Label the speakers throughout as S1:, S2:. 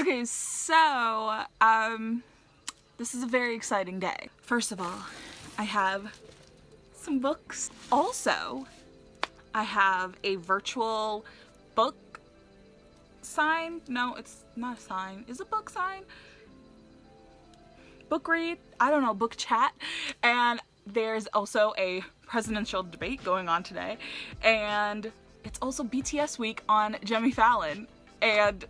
S1: Okay, so, this is a very exciting day. First of all, I have some books. Also, I have a virtual book sign. No, it's not a sign. Is it book sign? Book read? I don't know, book chat. And there's also a presidential debate going on today. And it's also BTS week on Jimmy Fallon. And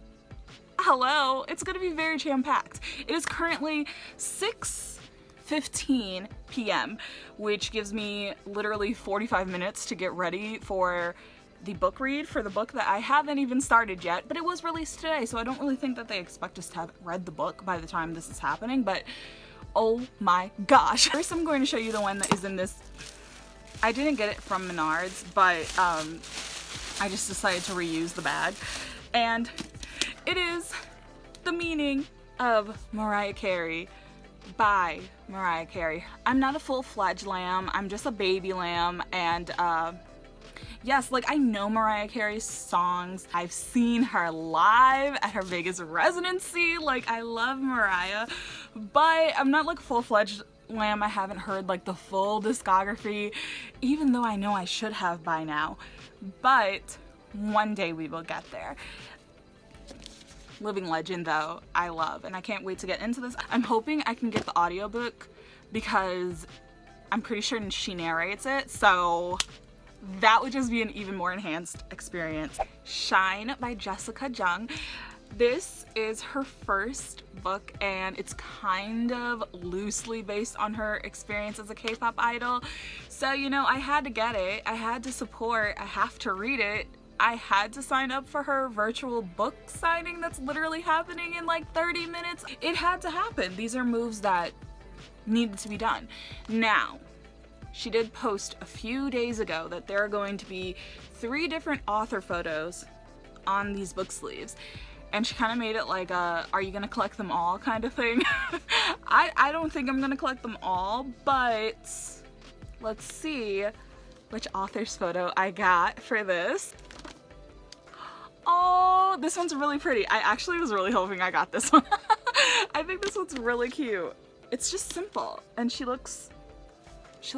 S1: hello, it's gonna be very jam-packed. It is currently 6:15 p.m., which gives me literally 45 minutes to get ready for the book read for the book that I haven't even started yet, but it was released today, so I don't really think that they expect us to have read the book by the time this is happening, but oh my gosh. First, I'm going to show you the one that is in this. I didn't get it from Menards, but I just decided to reuse the bag, and it is The Meaning of Mariah Carey by Mariah Carey. I'm not a full-fledged lamb, I'm just a baby lamb, and yes, like, I know Mariah Carey's songs. I've seen her live at her Vegas residency. Like, I love Mariah, but I'm not like full-fledged lamb. I haven't heard like the full discography, even though I know I should have by now, but one day we will get there. Living legend though, I love, and I can't wait to get into this. I'm hoping I can get the audiobook because I'm pretty sure she narrates it, so that would just be an even more enhanced experience. Shine by Jessica Jung. This is her first book, and it's kind of loosely based on her experience as a K-pop idol. So, you know, I had to get it. I had to support. I have to read it. I had to sign up for her virtual book signing that's literally happening in like 30 minutes. It had to happen. These are moves that needed to be done. Now, she did post a few days ago that there are going to be 3 different author photos on these book sleeves. And she kind of made it like a, are you gonna collect them all kind of thing. I don't think I'm gonna collect them all, but let's see which author's photo I got for this. Oh, this one's really pretty. I actually was really hoping I got this one. I think this one's really cute. It's just simple, and she looks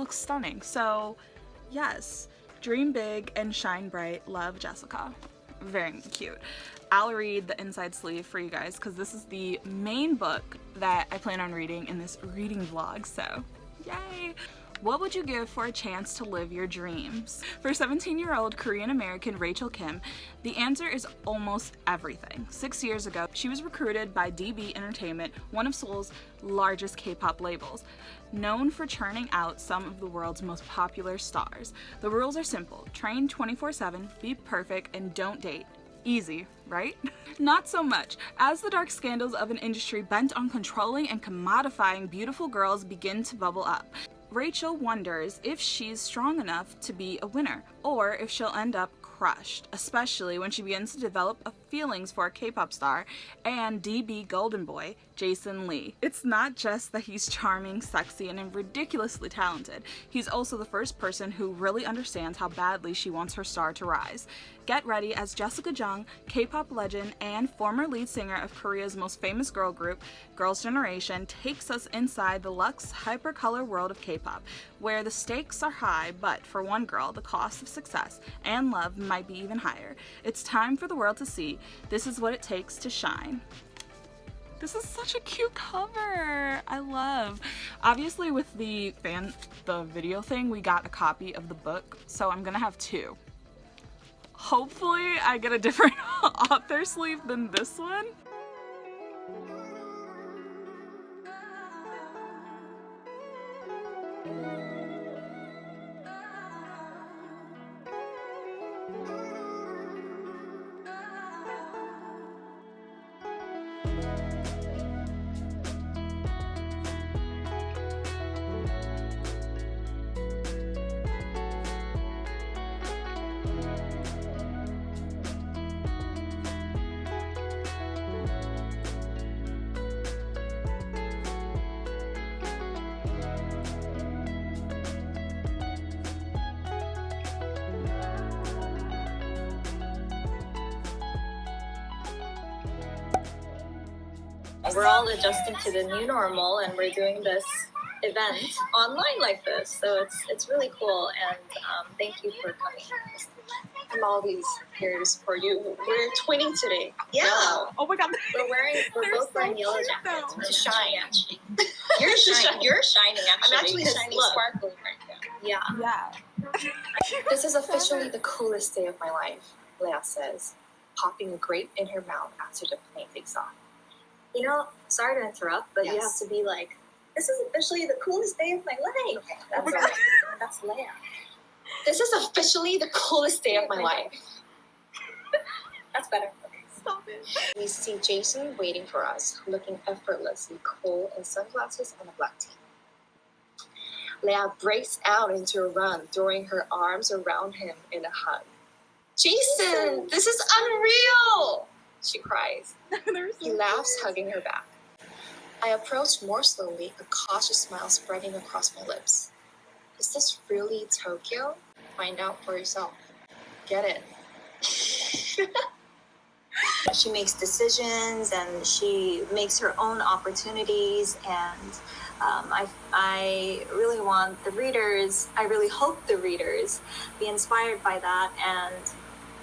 S1: stunning. So yes, dream big and shine bright. Love, Jessica. Very cute. I'll read the inside sleeve for you guys because this is the main book that I plan on reading in this reading vlog, so yay. What would you give for a chance to live your dreams? For 17-year-old Korean-American Rachel Kim, the answer is almost everything. 6 years ago, she was recruited by DB Entertainment, one of Seoul's largest K-pop labels, known for churning out some of the world's most popular stars. The rules are simple: train 24/7, be perfect, and don't date. Easy, right? Not so much, as the dark scandals of an industry bent on controlling and commodifying beautiful girls begin to bubble up. Rachel wonders if she's strong enough to be a winner, or if she'll end up crushed, especially when she begins to develop feelings for a K-pop star and DB Golden Boy, Jason Lee. It's not just that he's charming, sexy, and ridiculously talented. He's also the first person who really understands how badly she wants her star to rise. Get ready as Jessica Jung, K-pop legend and former lead singer of Korea's most famous girl group, Girls' Generation, takes us inside the luxe, hypercolor world of K-pop, where the stakes are high, but for one girl, the cost of success and love might be even higher. It's time for the world to see this is what it takes to shine. This is such a cute cover. I love. Obviously with the video thing, we got a copy of the book, so I'm gonna have 2. Hopefully I get a different author sleeve than this one.
S2: we're all adjusting to the new normal, and we're doing this event online like this. So it's really cool, and thank you for coming. I'm always here to support you. We're twinning today. Yeah. Yellow.
S1: Oh my god.
S2: We're both wearing yellow jackets to shine. Actually. You're shining. You're shining. Actually, I'm actually shining, sparkling right now. Yeah.
S1: Yeah.
S2: This is officially the coolest day of my life, Leah says, popping a grape in her mouth after the plane takes off. You know, sorry to interrupt, but you have to be like, this is officially the coolest day of my life. Okay. That's Leah. This is officially the coolest day of my life. That's better. Okay. Stop it. We see Jason waiting for us, looking effortlessly cool in sunglasses and a black tee. Leah breaks out into a run, throwing her arms around him in a hug. Jason, this is unreal! She cries. He laughs, hugging her back. I approach more slowly, a cautious smile spreading across my lips. Is this really Tokyo? Find out for yourself. Get it. She makes decisions and she makes her own opportunities, and I really want the readers, I really hope the readers be inspired by that and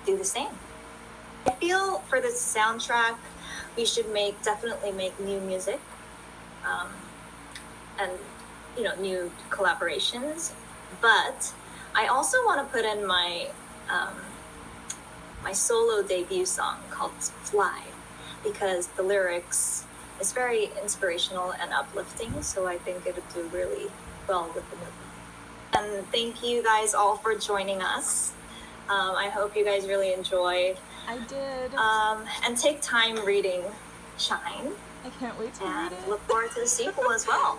S2: do the same. I feel for the soundtrack, we should definitely make new music, and new collaborations. But I also want to put in my my solo debut song called "Fly," because the lyrics is very inspirational and uplifting. So I think it would do really well with the movie. And thank you guys all for joining us. I hope you guys really enjoyed.
S1: I did.
S2: And take time reading Shine.
S1: I can't wait to read it.
S2: Look forward to the sequel as well.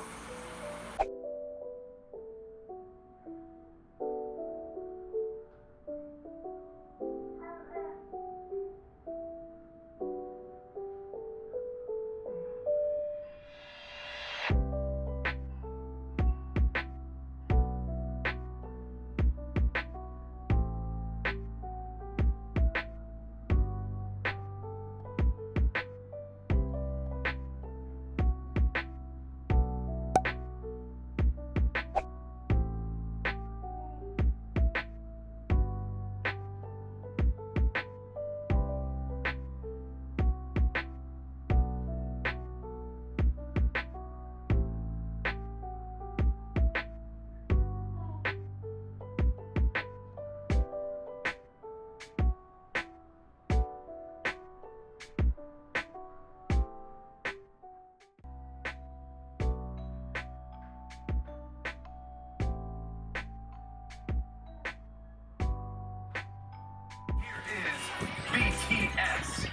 S3: BTS.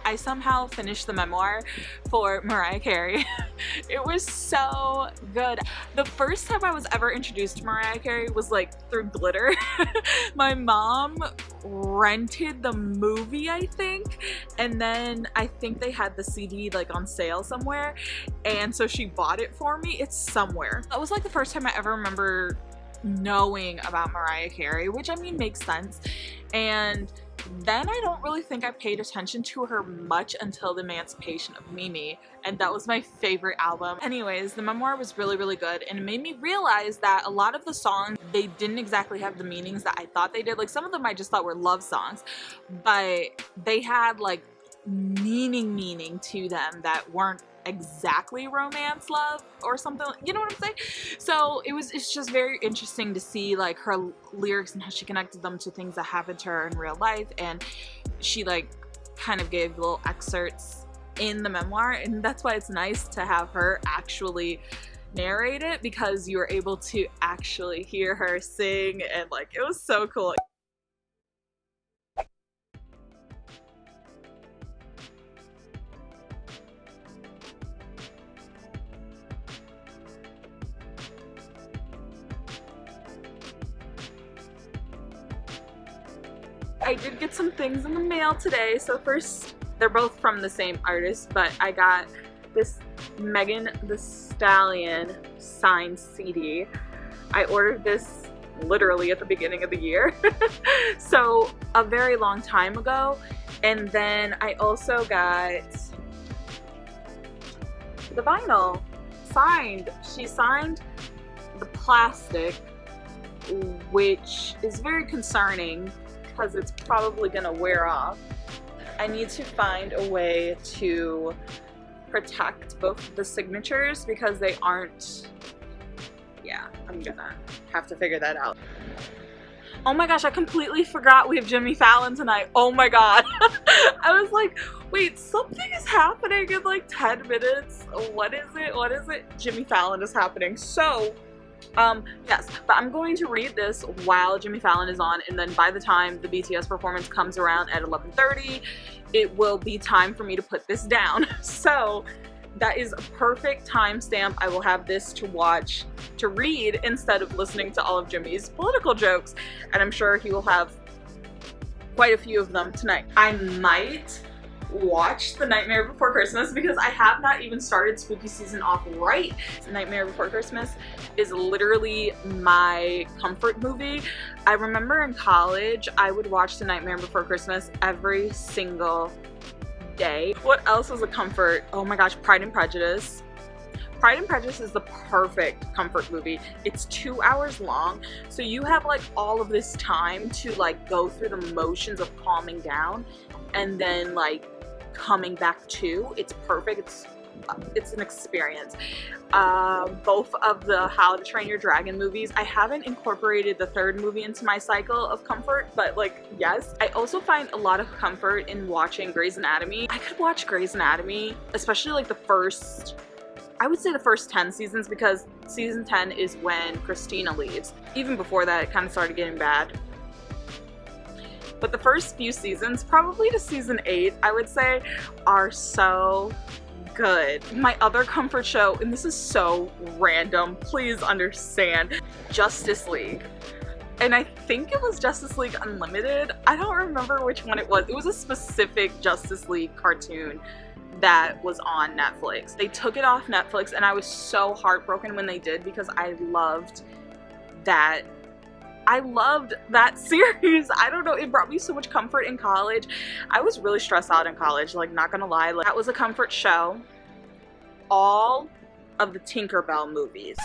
S1: I somehow finished the memoir for Mariah Carey. It was so good. The first time I was ever introduced to Mariah Carey was like through Glitter. My mom rented the movie, I think, and then I think they had the CD like on sale somewhere, and so she bought it for me. It's somewhere. That was like the first time I ever remember knowing about Mariah Carey, which I mean makes sense. And then I don't really think I paid attention to her much until The Emancipation of Mimi, and that was my favorite album. Anyways, the memoir was really, really good, and it made me realize that a lot of the songs, they didn't exactly have the meanings that I thought they did. Like, some of them I just thought were love songs, but they had like meaning to them that weren't exactly romance love or something, you know what I'm saying? So it's just very interesting to see like her lyrics and how she connected them to things that happened to her in real life, and she like kind of gave little excerpts in the memoir, and that's why it's nice to have her actually narrate it, because you were able to actually hear her sing, and like it was so cool. I did get some things in the mail today. So first, they're both from the same artist, but I got this Megan Thee Stallion signed CD. I ordered this literally at the beginning of the year, so a very long time ago. And then I also got the vinyl signed. She signed the plastic, which is very concerning because it's probably gonna wear off. I need to find a way to protect both the signatures because they aren't, yeah, I'm gonna have to figure that out. Oh my gosh, I completely forgot we have Jimmy Fallon tonight. Oh my god. I was like, wait, something is happening in like 10 minutes. What is it? What is it? Jimmy Fallon is happening. So, yes, but I'm going to read this while Jimmy Fallon is on, and then by the time the BTS performance comes around at 11:30, it will be time for me to put this down. So that is a perfect timestamp. I will have this to watch, to read, instead of listening to all of Jimmy's political jokes, and I'm sure he will have quite a few of them tonight. I might watch The Nightmare Before Christmas because I have not even started spooky season off right. Nightmare Before Christmas is literally my comfort movie. I remember in college I would watch The Nightmare Before Christmas every single day. What else is a comfort? Oh my gosh, Pride and Prejudice. Pride and Prejudice is the perfect comfort movie. It's 2 hours long, so you have like all of this time to like go through the motions of calming down and then like coming back to. It's perfect. It's an experience. Both of the How to Train Your Dragon movies. I haven't incorporated the third movie into my cycle of comfort, but like, yes. I also find a lot of comfort in watching Grey's Anatomy. I could watch Grey's Anatomy, especially like the first, I would say the first 10 seasons, because season 10 is when Christina leaves. Even before that, it kind of started getting bad. But the first few seasons, probably to season 8, I would say, are so good. My other comfort show, and this is so random, please understand, Justice League. And I think it was Justice League Unlimited. I don't remember which one it was. It was a specific Justice League cartoon that was on Netflix. They took it off Netflix, and I was so heartbroken when they did because I loved that. I loved that series. I don't know, it brought me so much comfort in college. I was really stressed out in college, like, not gonna lie. Like, that was a comfort show. All of the Tinkerbell movies.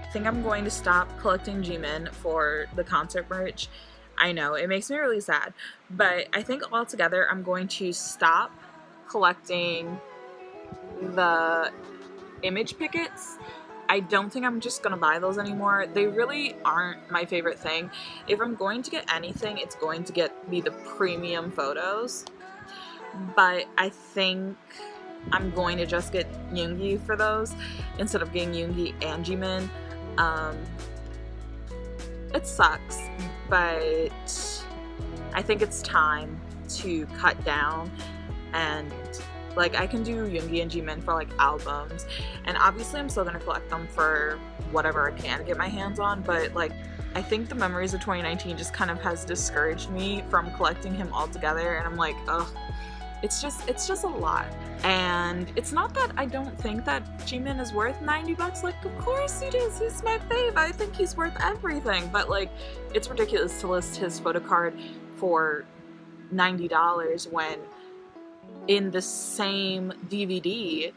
S1: I think I'm going to stop collecting Jimin for the concert merch. I know, it makes me really sad, but I think altogether I'm going to stop collecting the image pickets. I don't think I'm just gonna buy those anymore. They really aren't my favorite thing. If I'm going to get anything, it's going to be the premium photos, but I think I'm going to just get Yoongi for those instead of getting Yoongi and Jimin. It sucks, but I think it's time to cut down, and like I can do Yoongi and Jimin for like albums, and obviously I'm still gonna collect them for whatever I can get my hands on, but like I think the Memories of 2019 just kind of has discouraged me from collecting him altogether, and I'm like, ugh, it's just a lot. And it's not that I don't think that Jimin is worth $90. Like, of course he is. He's my fave. I think he's worth everything. But like, it's ridiculous to list his photo card for $90 when in the same DVD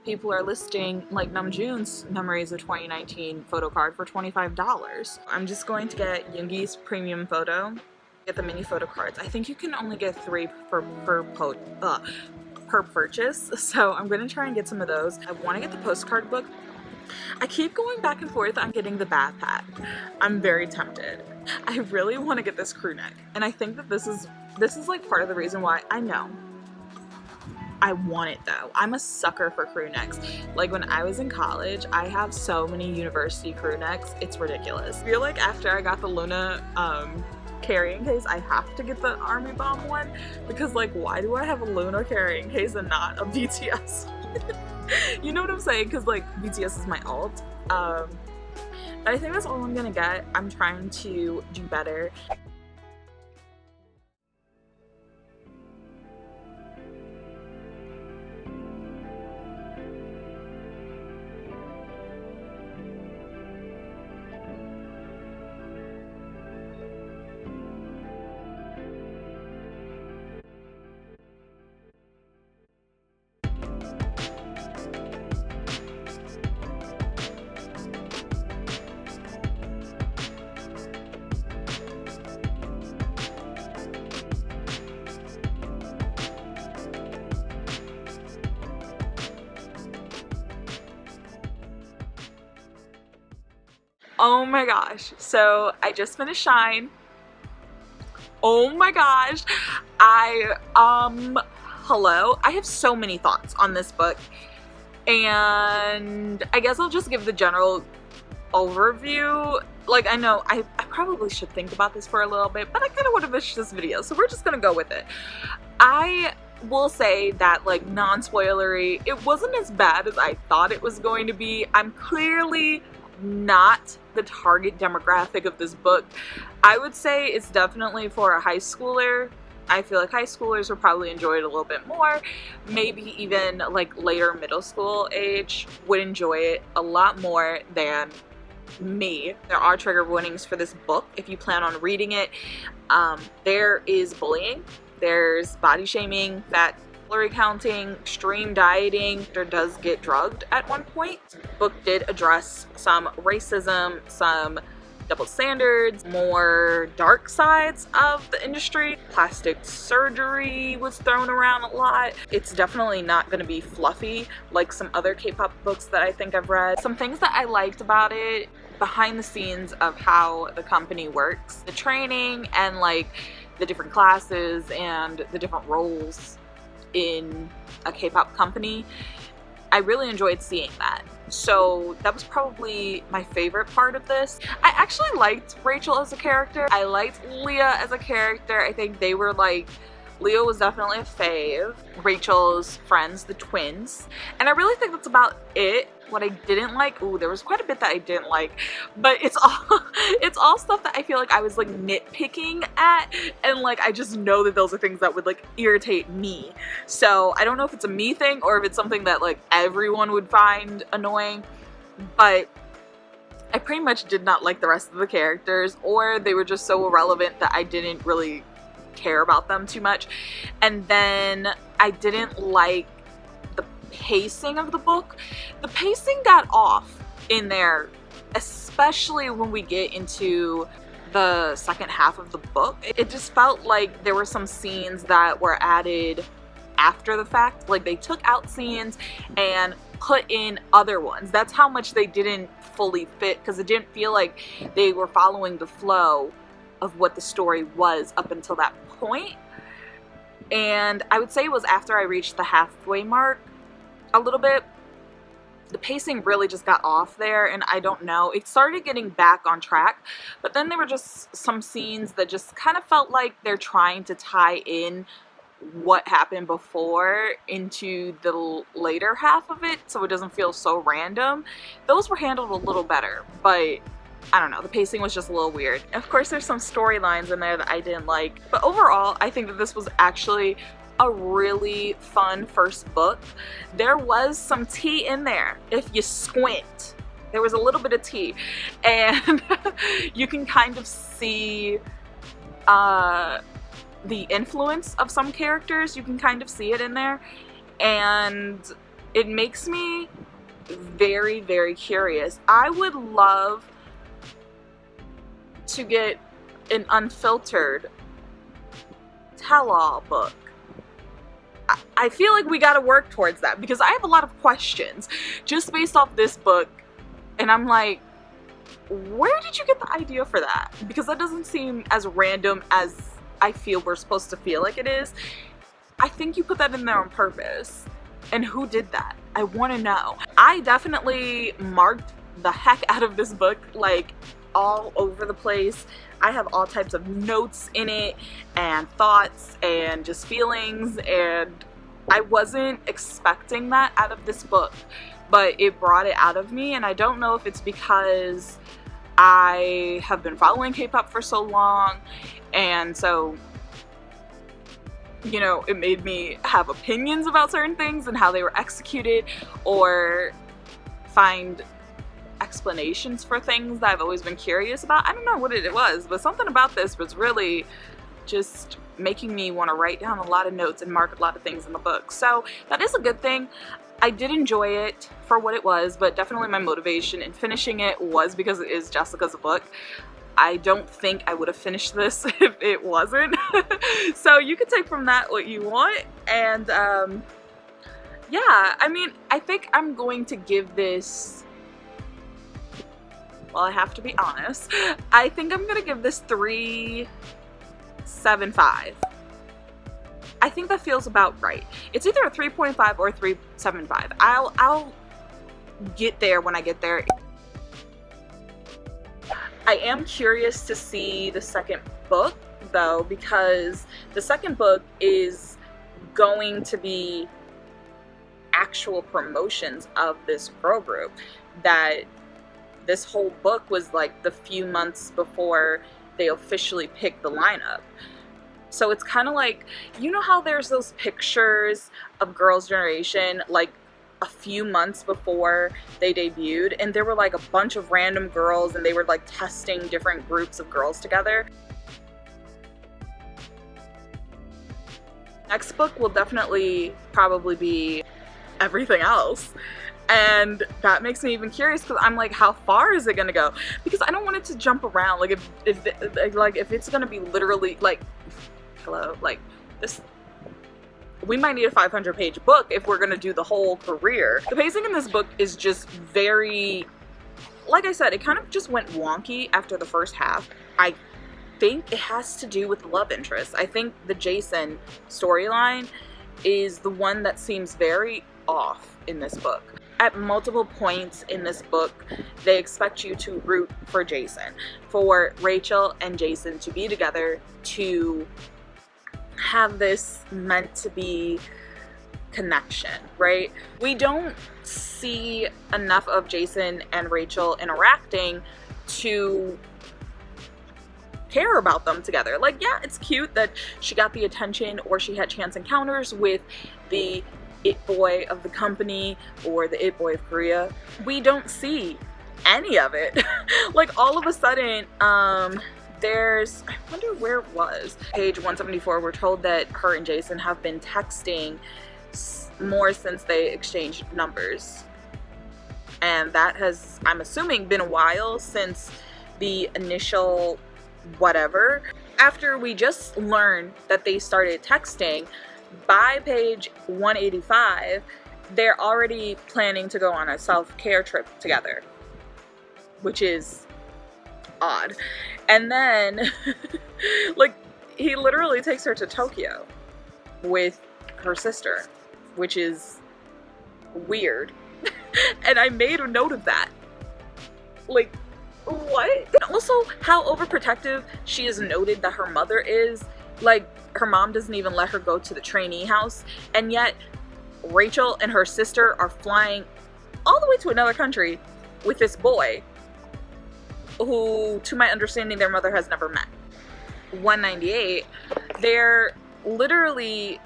S1: people are listing like Namjoon's Memories of 2019 photo card for $25. I'm just going to get Yoongi's premium photo, get the mini photo cards. I think you can only get 3 per purchase, so I'm gonna try and get some of those. I want to get the postcard book. I keep going back and forth on getting the bath hat. I'm very tempted. I really want to get this crew neck, and I think that this is like part of the reason why. I know I want it though. I'm a sucker for crew necks. Like when I was in college, I have so many university crew necks. It's ridiculous. I feel like after I got the Luna carrying case, I have to get the Army Bomb one, because like, why do I have a Luna carrying case and not a BTS? You know what I'm saying? Because like BTS is my alt. But I think that's all I'm gonna get. I'm trying to do better. Oh my gosh, so I just finished Shine. Oh my gosh, hello? I have so many thoughts on this book, and I guess I'll just give the general overview. Like, I know I probably should think about this for a little bit, but I kind of want to finish this video, so we're just gonna go with it. I will say that, like, non-spoilery, it wasn't as bad as I thought it was going to be. I'm clearly not the target demographic of this book. I would say it's definitely for a high schooler. I feel like high schoolers would probably enjoy it a little bit more. Maybe even like later middle school age would enjoy it a lot more than me. There are trigger warnings for this book if you plan on reading it. There is bullying, there's body shaming, fat calorie counting, extreme dieting. There does get drugged at one point. The book did address some racism, some double standards, more dark sides of the industry. Plastic surgery was thrown around a lot. It's definitely not going to be fluffy like some other K-pop books that I think I've read. Some things that I liked about it, behind the scenes of how the company works, the training and like the different classes and the different roles in a K-pop company. I really enjoyed seeing that. So that was probably my favorite part of this. I actually liked Rachel as a character. I liked Leah as a character. I think they were like, Leah was definitely a fave. Rachel's friends, the twins. And I really think that's about it. What I didn't like, ooh, there was quite a bit that I didn't like, but it's all stuff that I feel like I was like nitpicking at, and like I just know that those are things that would like irritate me. So I don't know if it's a me thing or if it's something that like everyone would find annoying, but I pretty much did not like the rest of the characters, or they were just so irrelevant that I didn't really care about them too much. And then I didn't like the pacing of the book. The pacing got off in there, especially when we get into the second half of the book. It just felt like there were some scenes that were added after the fact. Like they took out scenes and put in other ones. That's how much they didn't fully fit, because it didn't feel like they were following the flow of what the story was up until that point. And I would say it was after I reached the halfway mark a little bit. The pacing really just got off there, and I don't know. It started getting back on track, but then there were just some scenes that just kind of felt like they're trying to tie in what happened before into the later half of it, so it doesn't feel so random. Those were handled a little better, but I don't know, the pacing was just a little weird. Of course, there's some storylines in there that I didn't like, but overall, I think that this was actually a really fun first book. There was some tea in there. If you squint, there was a little bit of tea, and you can kind of see the influence of some characters. You can kind of see it in there, and it makes me very, very curious. I would love to get an unfiltered tell-all book. I feel like we gotta work towards that, because I have a lot of questions just based off this book, and I'm like, where did you get the idea for that? Because that doesn't seem as random as I feel we're supposed to feel like it is. I think you put that in there on purpose. And who did that? I want to know. I definitely marked the heck out of this book, like all over the place. I have all types of notes in it, and thoughts, and just feelings, and I wasn't expecting that out of this book, but it brought it out of me. And I don't know if it's because I have been following K-pop for so long, and so, you know, it made me have opinions about certain things and how they were executed, or find explanations for things that I've always been curious about. I don't know what it was, but something about this was really just making me want to write down a lot of notes and mark a lot of things in the book. So that is a good thing. I did enjoy it for what it was, but definitely my motivation in finishing it was because it is Jessica's book. I don't think I would have finished this if it wasn't. So you can take from that what you want. And yeah, I mean, I think I'm going to give this, well, I have to be honest, I think I'm gonna give this 3.75. I think that feels about right. It's either a 3.5 or 3.75. I'll get there when I get there. I am curious to see the second book though, because the second book is going to be actual promotions of this girl group. That this whole book was like the few months before they officially picked the lineup. So it's kind of like, you know how there's those pictures of Girls' Generation like a few months before they debuted, and there were like a bunch of random girls and they were like testing different groups of girls together. Next book will definitely probably be everything else. And that makes me even curious, because I'm like, how far is it gonna go? Because I don't want it to jump around. Like if it's gonna be literally like, hello, like this, we might need a 500-page book if we're gonna do the whole career. The pacing in this book is just very, like I said, it kind of just went wonky after the first half. I think it has to do with the love interest. I think the Jason storyline is the one that seems very off in this book. At multiple points in this book, they expect you to root for Jason, for Rachel and Jason to be together, to have this meant to be connection, right? We don't see enough of Jason and Rachel interacting to care about them together. Like, yeah, it's cute that she got the attention or she had chance encounters with the it boy of the company or the it boy of Korea. We don't see any of it. Like, all of a sudden, there's, I wonder where it was, page 174, we're told that her and Jason have been texting more since they exchanged numbers. And that has, I'm assuming, been a while since the initial whatever. After we just learned that they started texting, by page 185, they're already planning to go on a self-care trip together, which is odd. And then, like, he literally takes her to Tokyo with her sister, which is weird. And I made a note of that. Like, what? And also, how overprotective she is noted that her mother is. Like, her mom doesn't even let her go to the trainee house, and yet Rachel and her sister are flying all the way to another country with this boy who, to my understanding, their mother has never met. 198, they're literally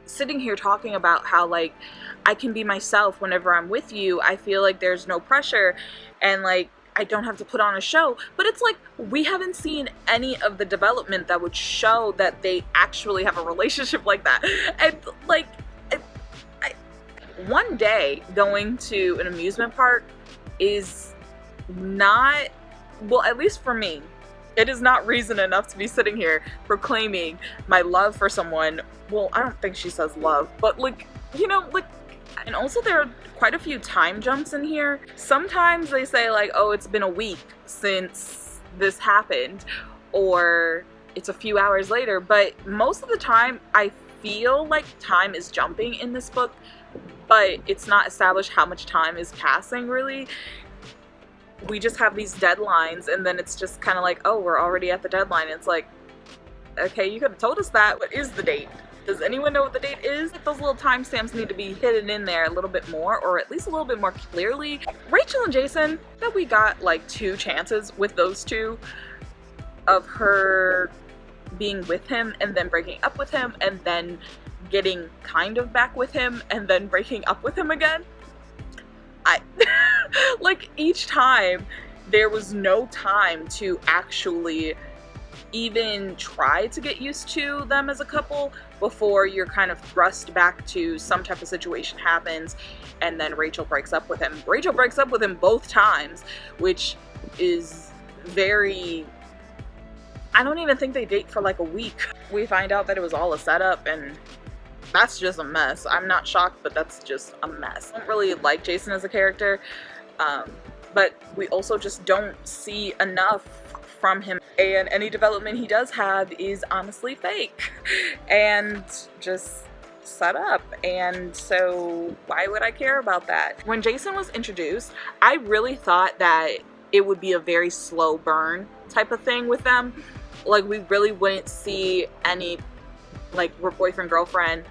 S1: sitting here talking about how, like, I can be myself whenever I'm with you. I feel like there's no pressure, and, like, I don't have to put on a show. But it's like, we haven't seen any of the development that would show that they actually have a relationship like that. And, like, one day going to an amusement park is not, well, at least for me, it is not reason enough to be sitting here proclaiming my love for someone. Well, I don't think she says love, but, like, you know, like, and also there are quite a few time jumps in here. Sometimes they say, like, oh, it's been a week since this happened, or it's a few hours later, but most of the time I feel like time is jumping in this book, but it's not established how much time is passing, really. We just have these deadlines, and then it's just kind of like, oh, we're already at the deadline. It's like, okay, you could have told us that. What is the date? Does anyone know what the date is? Those little timestamps need to be hidden in there a little bit more, or at least a little bit more clearly. Rachel and Jason, that we got like 2 chances with those two of her being with him and then breaking up with him and then getting kind of back with him and then breaking up with him again. Like, each time there was no time to actually even try to get used to them as a couple before you're kind of thrust back to some type of situation happens and then Rachel breaks up with him. Rachel breaks up with him both times, which is very, I don't even think they date for like a week. We find out that it was all a setup, and that's just a mess. I'm not shocked, but that's just a mess. I don't really like Jason as a character, but we also just don't see enough from him, and any development he does have is honestly fake and just set up, and so why would I care about that? When Jason was introduced, I really thought that it would be a very slow burn type of thing with them. Like, we really wouldn't see any, like, boyfriend girlfriend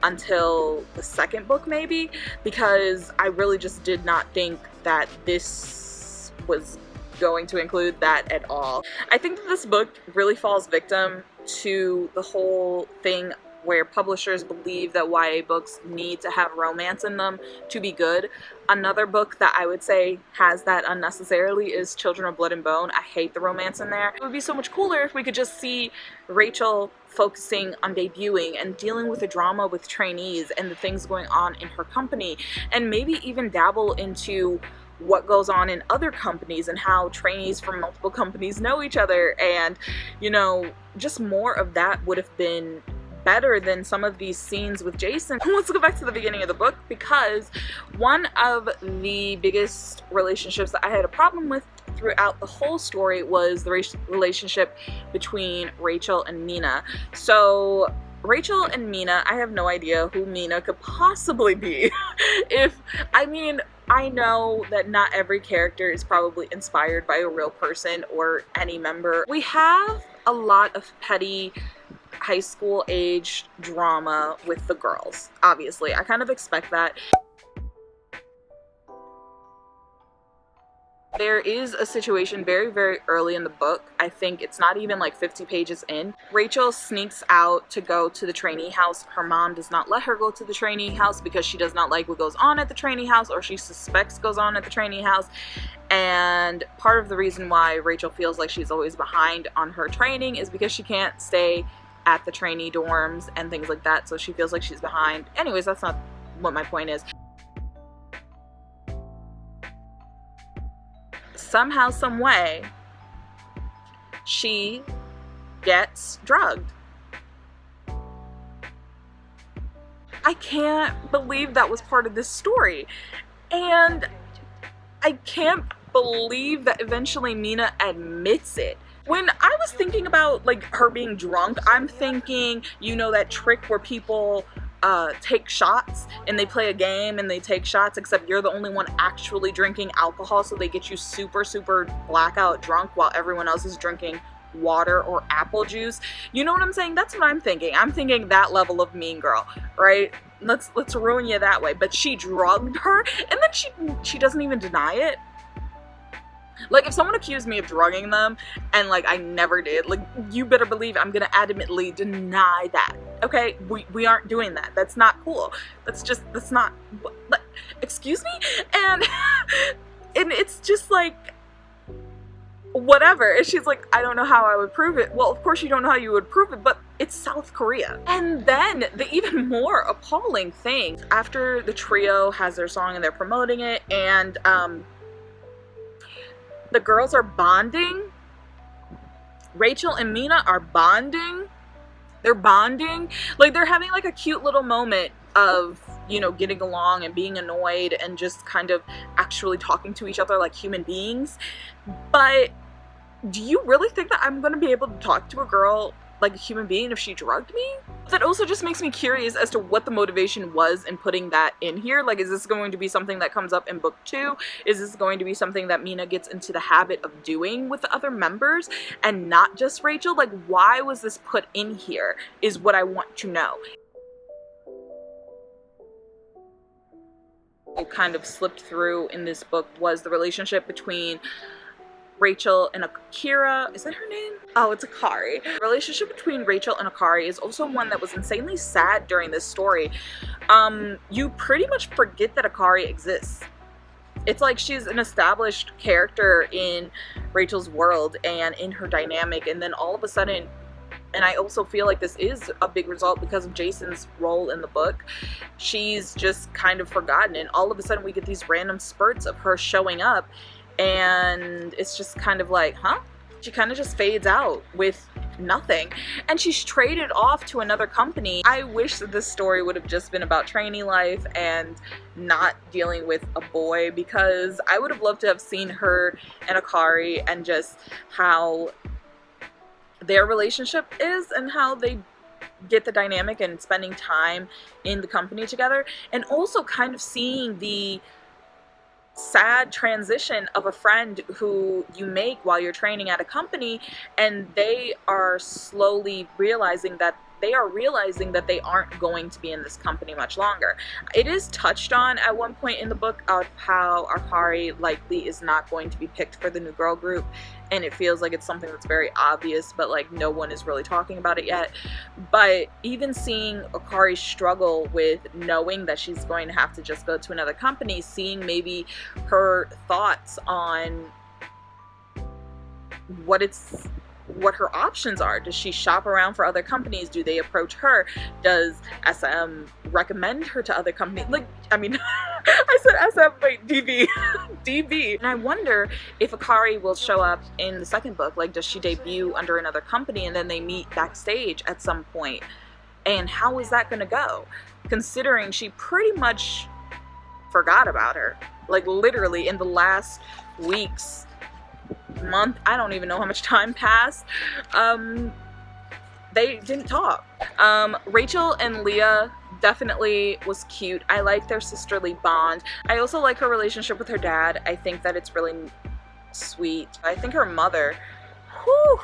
S1: until the second book maybe, because I really just did not think that this was going to include that at all. I think that this book really falls victim to the whole thing where publishers believe that YA books need to have romance in them to be good. Another book that I would say has that unnecessarily is Children of Blood and Bone. I hate the romance in there. It would be so much cooler if we could just see Rachel focusing on debuting and dealing with the drama with trainees and the things going on in her company, and maybe even dabble into what goes on in other companies and how trainees from multiple companies know each other, and, you know, just more of that would have been better than some of these scenes with Jason. Let's go back to the beginning of the book, because one of the biggest relationships that I had a problem with throughout the whole story was the relationship between Rachel and Nina. So Rachel and Mina, I have no idea who Mina could possibly be. I know that not every character is probably inspired by a real person or any member. We have a lot of petty high school age drama with the girls, obviously. I kind of expect that. There is a situation very, very early in the book. I think it's not even like 50 pages in. Rachel sneaks out to go to the trainee house. Her mom does not let her go to the trainee house because she does not like what goes on at the trainee house, or she suspects goes on at the trainee house. And part of the reason why Rachel feels like she's always behind on her training is because she can't stay at the trainee dorms and things like that, so she feels like she's behind. Anyways, that's not what my point is. Somehow, some way, she gets drugged. I can't believe that was part of this story. And I can't believe that eventually Mina admits it. When I was thinking about like her being drunk, I'm thinking, you know, that trick where people take shots and they play a game and they take shots, except you're the only one actually drinking alcohol, so they get you super, super blackout drunk while everyone else is drinking water or apple juice. You know what I'm saying? That's what I'm thinking. I'm thinking that level of mean girl, right? Let's ruin you that way. But she drugged her, and then she doesn't even deny it. Like, if someone accused me of drugging them and like I never did, like, you better believe I'm gonna adamantly deny that. Okay, we aren't doing that. That's not cool. That's not, like, excuse me? And it's just like, whatever. And she's like, I don't know how I would prove it. Well, of course you don't know how you would prove it, but it's South Korea. And then the even more appalling thing, after the trio has their song and they're promoting it, and the girls are bonding. Rachel and Mina are bonding. They're bonding. Like, they're having like a cute little moment of, you know, getting along and being annoyed and just kind of actually talking to each other like human beings. But do you really think that I'm going to be able to talk to a girl like a human being if she drugged me? That also just makes me curious as to what the motivation was in putting that in here. Like, is this going to be something that comes up in book 2? Is this going to be something that Mina gets into the habit of doing with the other members and not just Rachel? Like, why was this put in here is what I want to know. What kind of slipped through in this book was the relationship between Rachel and Akira. Is that her name? Oh, it's Akari. The relationship between Rachel and Akari is also one that was insanely sad during this story. You pretty much forget that Akari exists. It's like she's an established character in Rachel's world and in her dynamic, and then all of a sudden, and I also feel like this is a big result because of Jason's role in the book, she's just kind of forgotten, and all of a sudden we get these random spurts of her showing up, and it's just kind of like, huh? She kind of just fades out with nothing, and she's traded off to another company. I wish that this story would have just been about trainee life and not dealing with a boy, because I would have loved to have seen her and Akari and just how their relationship is and how they get the dynamic and spending time in the company together, and also kind of seeing the sad transition of a friend who you make while you're training at a company, and they are slowly realizing that they aren't going to be in this company much longer. It is touched on at one point in the book of how Akari likely is not going to be picked for the new girl group, and it feels like it's something that's very obvious, but like no one is really talking about it yet. But even seeing Akari struggle with knowing that she's going to have to just go to another company, seeing maybe her thoughts on what her options are. Does she shop around for other companies? Do they approach her? Does SM recommend her to other companies? Like, I mean, I said SM, wait, DB. DB. And I wonder if Akari will show up in the second book. Like, does she debut under another company and then they meet backstage at some point? And how is that gonna go? Considering she pretty much forgot about her. Like, literally in the last weeks, month, I don't even know how much time passed. they didn't talk. Rachel and Leah definitely was cute. I like their sisterly bond. I also like her relationship with her dad. I think that it's really sweet. I think her mother, whew,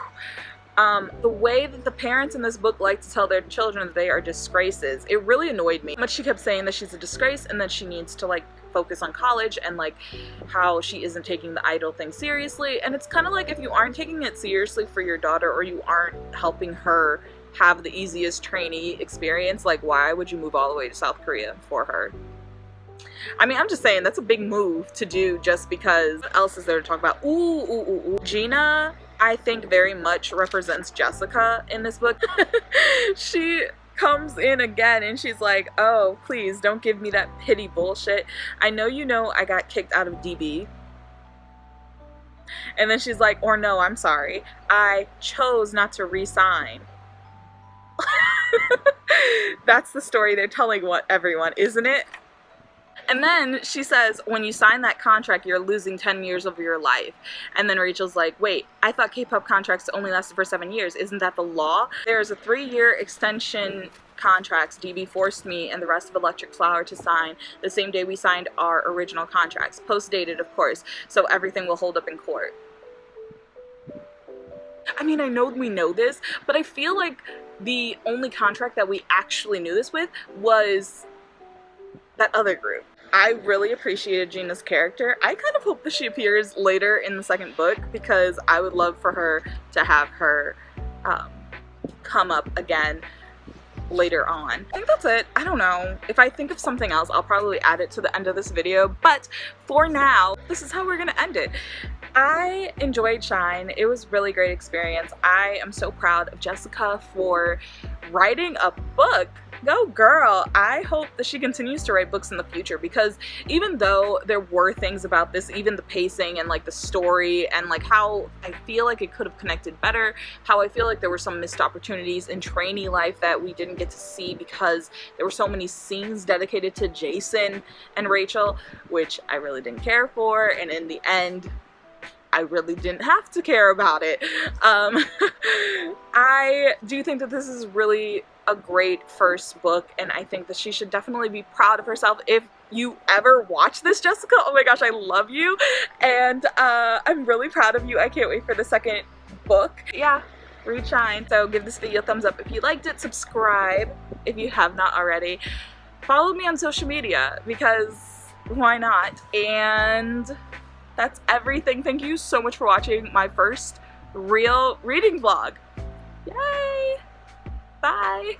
S1: the way that the parents in this book like to tell their children that they are disgraces, it really annoyed me. But she kept saying that she's a disgrace and that she needs to like focus on college, and like how she isn't taking the idol thing seriously. And it's kind of like, if you aren't taking it seriously for your daughter, or you aren't helping her have the easiest trainee experience, like why would you move all the way to South Korea for her? I mean, I'm just saying that's a big move to do just because. What else is there to talk about? Ooh. Gina, I think, very much represents Jessica in this book. She comes in again and she's like, oh, please don't give me that pity bullshit. I know you know I got kicked out of DB. And then she's like, or no, I'm sorry, I chose not to re-sign. That's the story they're telling everyone, isn't it? And then she says, when you sign that contract, you're losing 10 years of your life. And then Rachel's like, wait, I thought K-pop contracts only lasted for 7 years. Isn't that the law? There's a 3-year extension contracts DB forced me and the rest of Electric Flower to sign the same day we signed our original contracts. Post-dated, of course, so everything will hold up in court. I mean, I know we know this, but I feel like the only contract that we actually knew this with was that other group. I really appreciated Gina's character. I kind of hope that she appears later in the second book, because I would love for her to have her come up again later on. I think that's it. I don't know. If I think of something else, I'll probably add it to the end of this video, but for now, this is how we're gonna end it. I enjoyed Shine. It was a really great experience. I am so proud of Jessica for writing a book. Go girl. I hope that she continues to write books in the future, because even though there were things about this, even the pacing and like the story and like how I feel like it could have connected better, how I feel like there were some missed opportunities in trainee life that we didn't get to see because there were so many scenes dedicated to Jason and Rachel, which I really didn't care for, and in the end I really didn't have to care about it. I do think that this is really a great first book, and I think that she should definitely be proud of herself. If you ever watch this, Jessica, oh my gosh, I love you, and I'm really proud of you. I can't wait for the second book. Yeah, read Shine. So give this video a thumbs up if you liked it, subscribe if you have not already, follow me on social media, because why not? And that's everything. Thank you so much for watching my first real reading vlog. Yay! Bye!